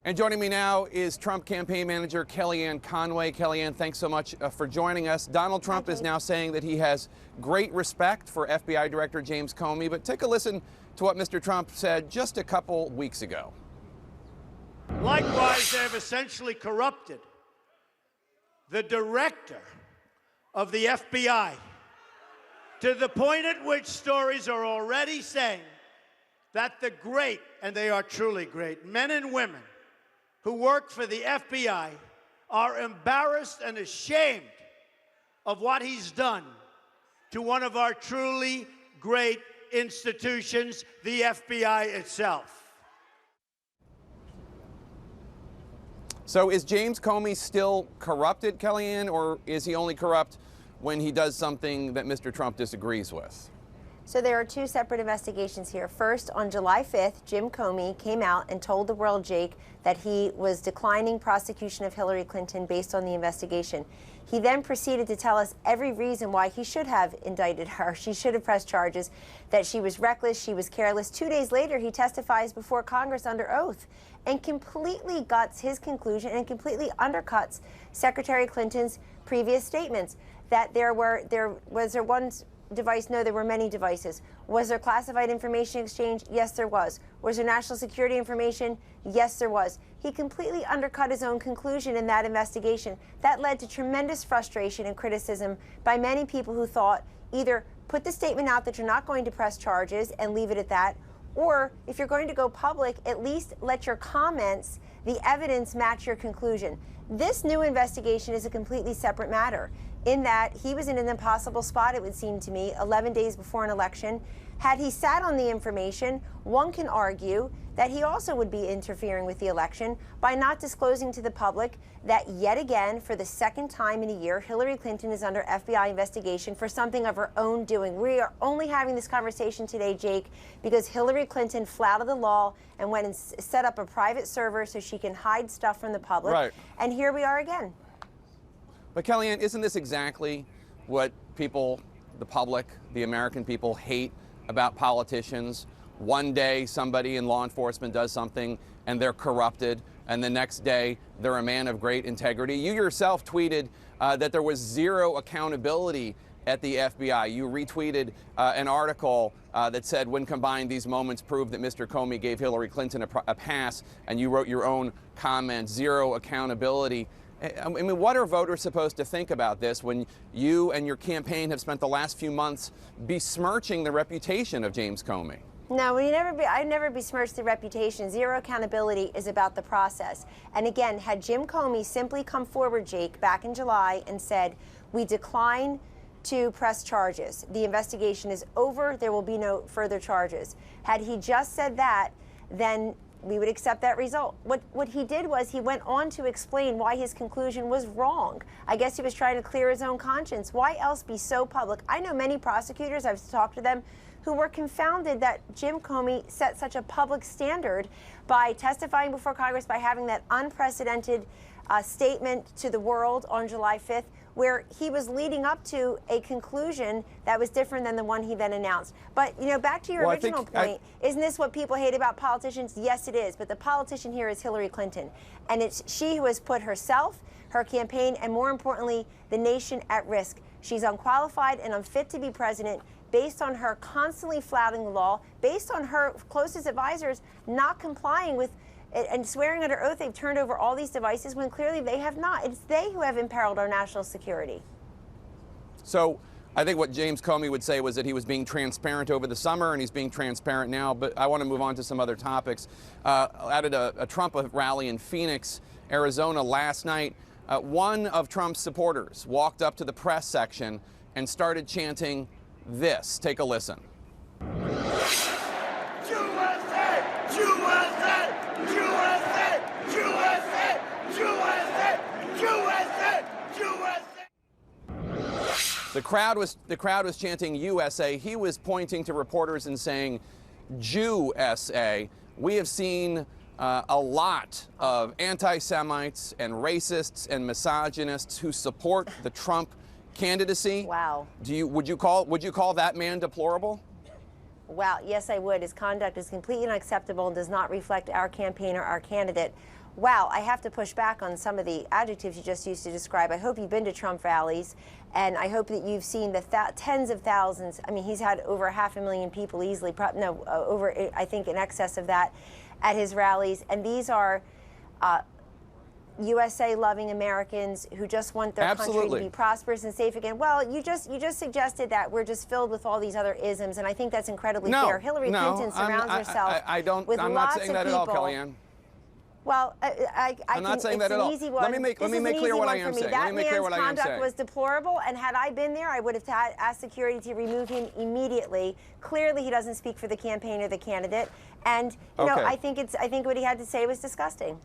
And joining me now is Trump campaign manager Kellyanne Conway. Kellyanne, thanks so much for joining us. Donald Trump is now saying that he has great respect for FBI Director James Comey, but take a listen to what Mr. Trump said just a couple weeks ago. Likewise, they have essentially corrupted the director of the FBI to the point at which stories are already saying that the great, and they are truly great, men and women who work for the FBI are embarrassed and ashamed of what he's done to one of our truly great institutions, the FBI itself. So is James Comey still corrupted, Kellyanne, or is he only corrupt when he does something that Mr. Trump disagrees with? So there are two separate investigations here. First, on July 5th, Jim Comey came out and told the world, Jake, that he was declining prosecution of Hillary Clinton based on the investigation. He then proceeded to tell us every reason why he should have indicted her. She should have pressed charges, that she was reckless, she was careless. 2 days later, he testifies before Congress under oath and completely guts his conclusion and completely undercuts Secretary Clinton's previous statements that there was one device. No, there were many devices. Was there classified information exchange? Yes, there was. Was there national security information? Yes, there was. He completely undercut his own conclusion in that investigation. That led to tremendous frustration and criticism by many people who thought either put the statement out that you're not going to press charges and leave it at that, or if you're going to go public, at least let your comments, the evidence, match your conclusion. This new investigation is a completely separate matter, in that he was in an impossible spot, it would seem to me, 11 days before an election. Had he sat on the information, one can argue that he also would be interfering with the election by not disclosing to the public that yet again, for the second time in a year, Hillary Clinton is under FBI investigation for something of her own doing. We are only having this conversation today, Jake, because Hillary Clinton flouted the law and went and set up a private server so she can hide stuff from the public. Right. And here we are again. But Kellyanne, isn't this exactly what people, the public, the American people hate about politicians? One day somebody in law enforcement does something and they're corrupted, and the next day they're a man of great integrity. You yourself tweeted that there was zero accountability at the FBI. You retweeted an article that said, when combined, these moments prove that Mr. Comey gave Hillary Clinton a pass, and you wrote your own comment, zero accountability. I mean, what are voters supposed to think about this when you and your campaign have spent the last few months besmirching the reputation of James Comey? No, I never besmirched the reputation. Zero accountability is about the process. And again, had Jim Comey simply come forward, Jake, back in July and said, we decline to press charges, the investigation is over, there will be no further charges. Had he just said that, then we would accept that result. What he did was he went on to explain why his conclusion was wrong. I guess he was trying to clear his own conscience. Why else be so public? I know many prosecutors, I've talked to them, who were confounded that Jim Comey set such a public standard by testifying before Congress, by having that unprecedented statement to the world on July 5th, where he was leading up to a conclusion that was different than the one he then announced. But, you know, back to your original point, isn't this what people hate about politicians? Yes, it is. But the politician here is Hillary Clinton. And it's she who has put herself, her campaign, and more importantly, the nation at risk. She's unqualified and unfit to be president based on her constantly flouting the law, based on her closest advisors not complying with and swearing under oath they've turned over all these devices when clearly they have not. It's they who have imperiled our national security. So I think what James Comey would say was that he was being transparent over the summer, and he's being transparent now. But I want to move on to some other topics. At a Trump rally in Phoenix, Arizona last night, one of Trump's supporters walked up to the press section and started chanting this. Take a listen. The crowd was chanting USA. He was pointing to reporters and saying, Jew-SA. We have seen a lot of anti-Semites and racists and misogynists who support the Trump candidacy. Wow. Would you call that man deplorable? Wow, yes, I would. His conduct is completely unacceptable and does not reflect our campaign or our candidate. wow, I have to push back on some of the adjectives you just used to describe. I hope you've been to Trump rallies, and I hope that you've seen the tens of thousands. I mean, he's had over 500,000 people easily, over, I think, in excess of that at his rallies. And these are USA-loving Americans who just want their country to be prosperous and safe again. Well, you just suggested that we're just filled with all these other isms, and I think that's incredibly fair. Hillary Clinton surrounds herself with I'm lots not saying of that people. at all, Kellyanne. Well, I'm not saying that at all. Let me make clear what I am saying. That man's conduct was deplorable, and had I been there, I would have asked security to remove him immediately. Clearly, he doesn't speak for the campaign or the candidate, and you know, I think what he had to say was disgusting.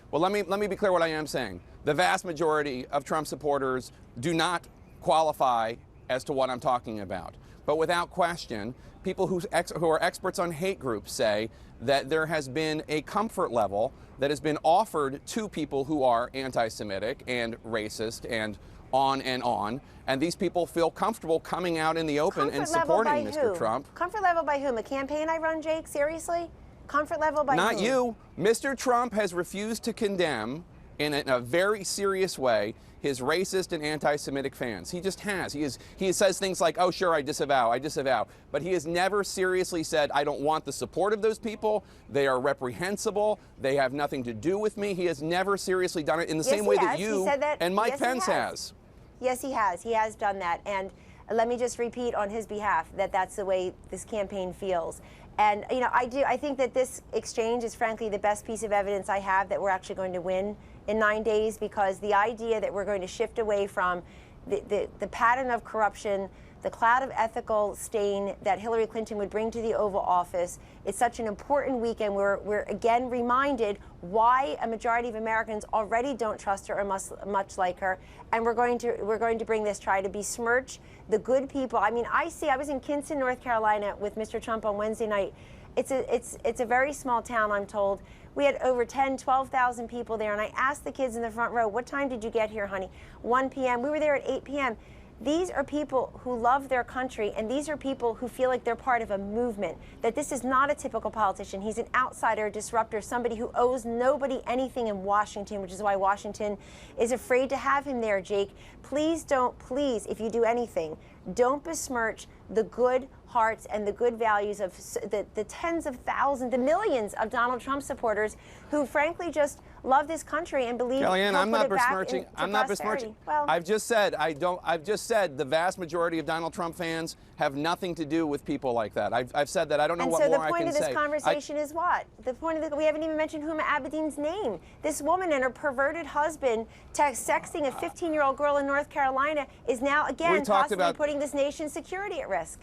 Well, let me be clear what I am saying. The vast majority of Trump supporters do not qualify as to what I'm talking about. But without question, people who are experts on hate groups say that there has been a comfort level that has been offered to people who are anti-Semitic and racist and on, and these people feel comfortable coming out in the open and supporting Mr. Trump. Comfort level by whom? A campaign I run, Jake? Seriously? Comfort level by Not whom? you. Mr. Trump has refused to condemn in a very serious way his racist and anti-Semitic fans. He just has. He says things like, oh, sure, I disavow. But he has never seriously said, I don't want the support of those people. They are reprehensible. They have nothing to do with me. He has never seriously done it in the same way that you and Mike Pence has. Yes, he has. He has done that. And let me just repeat on his behalf that that's the way this campaign feels. And, you know, I think that this exchange is frankly the best piece of evidence I have that we're actually going to win in 9 days, because the idea that we're going to shift away from the pattern of corruption, the cloud of ethical stain that Hillary Clinton would bring to the Oval Office, it's such an important weekend. We're again reminded why a majority of Americans already don't trust her or much like her, and we're going to bring this, try to besmirch the good people. I mean, I was in Kinston, North Carolina with Mr. Trump on Wednesday night. It's a very small town, I'm told. We had over 12,000 people there, and I asked the kids in the front row, what time did you get here, honey? 1 p.m. We were there at 8 p.m. These are people who love their country, and these are people who feel like they're part of a movement, that this is not a typical politician. He's an outsider, a disruptor, somebody who owes nobody anything in Washington, which is why Washington is afraid to have him there, Jake. Please, if you do anything, don't besmirch the good hearts and the good values of the tens of thousands, the millions of Donald Trump supporters who frankly just love this country and believe. Kellyanne, I'm not besmirching. I'm not besmirching. Well, I've just said the vast majority of Donald Trump fans have nothing to do with people like that. I've said that. I don't know what more I can say. And so the point of this conversation is what? The point of we haven't even mentioned Huma Abedin's name. This woman and her perverted husband sexting a 15-year-old girl in North Carolina is now again possibly putting this nation's security at risk.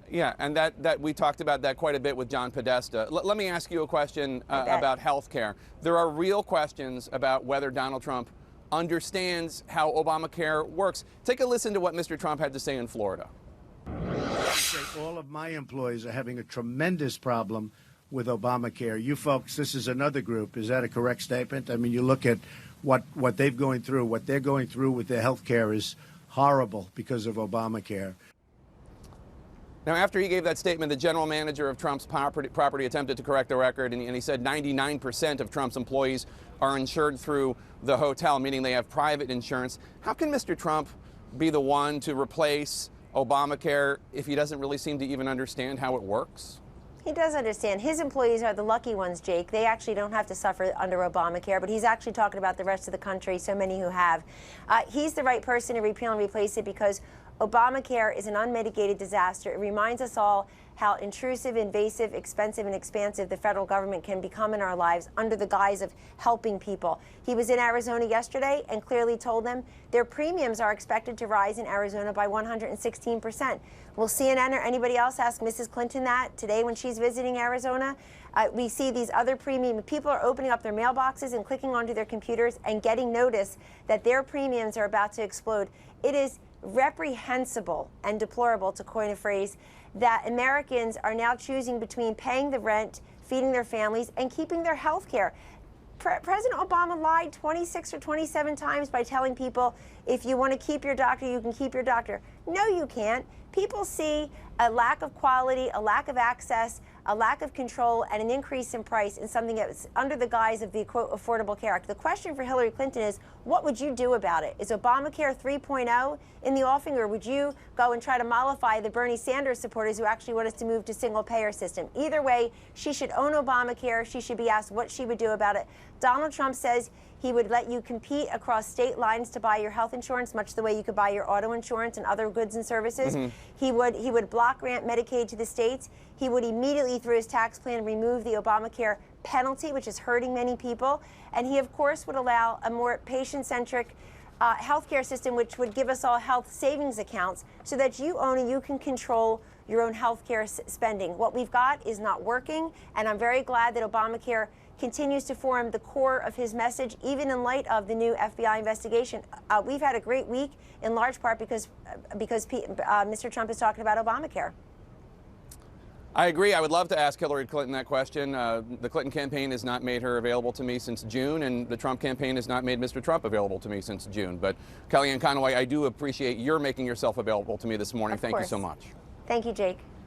Yeah, and that we talked about that quite a bit with John Podesta. Let me ask you a question about health care. There are real questions about whether Donald Trump understands how Obamacare works. Take a listen to what Mr. Trump had to say in Florida. All of my employees are having a tremendous problem with Obamacare. You folks, this is another group. Is that a correct statement? I mean, you look at what they're going through with their health care is horrible because of Obamacare. Now, after he gave that statement, the general manager of Trump's property attempted to correct the record, and he said 99% of Trump's employees are insured through the hotel, meaning they have private insurance. How can Mr. Trump be the one to replace Obamacare if he doesn't really seem to even understand how it works? He does understand. His employees are the lucky ones, Jake. They actually don't have to suffer under Obamacare, but he's actually talking about the rest of the country, so many who have. He's the right person to repeal and replace it because Obamacare is an unmitigated disaster. It reminds us all how intrusive, invasive, expensive, and expansive the federal government can become in our lives under the guise of helping people. He was in Arizona yesterday and clearly told them their premiums are expected to rise in Arizona by 116%. Will CNN or anybody else ask Mrs. Clinton that today when she's visiting Arizona? We see these other premium people are opening up their mailboxes and clicking onto their computers and getting notice that their premiums are about to explode. It is reprehensible and deplorable, to coin a phrase, that Americans are now choosing between paying the rent, feeding their families, and keeping their health care. President Obama lied 26 or 27 times by telling people, if you want to keep your doctor, you can keep your doctor. No, you can't. People see a lack of quality, a lack of access, a lack of control and an increase in price in something that's under the guise of the, quote, Affordable Care Act. The question for Hillary Clinton is, what would you do about it? Is Obamacare 3.0 in the offing, or would you go and try to mollify the Bernie Sanders supporters who actually want us to move to single-payer system? Either way, she should own Obamacare. She should be asked what she would do about it. Donald Trump says he would let you compete across state lines to buy your health insurance, much the way you could buy your auto insurance and other goods and services. He would block grant Medicaid to the states. He would immediately, through his tax plan, remove the Obamacare penalty, which is hurting many people. And he, of course, would allow a more patient-centric healthcare system, which would give us all health savings accounts so that you own and you can control your own healthcare spending. What we've got is not working, and I'm very glad that Obamacare continues to form the core of his message, even in light of the new FBI investigation. We've had a great week, in large part because Mr. Trump is talking about Obamacare. I agree. I would love to ask Hillary Clinton that question. The Clinton campaign has not made her available to me since June, and the Trump campaign has not made Mr. Trump available to me since June. But Kellyanne Conway, I do appreciate your making yourself available to me this morning. Thank you so much. Thank you, Jake.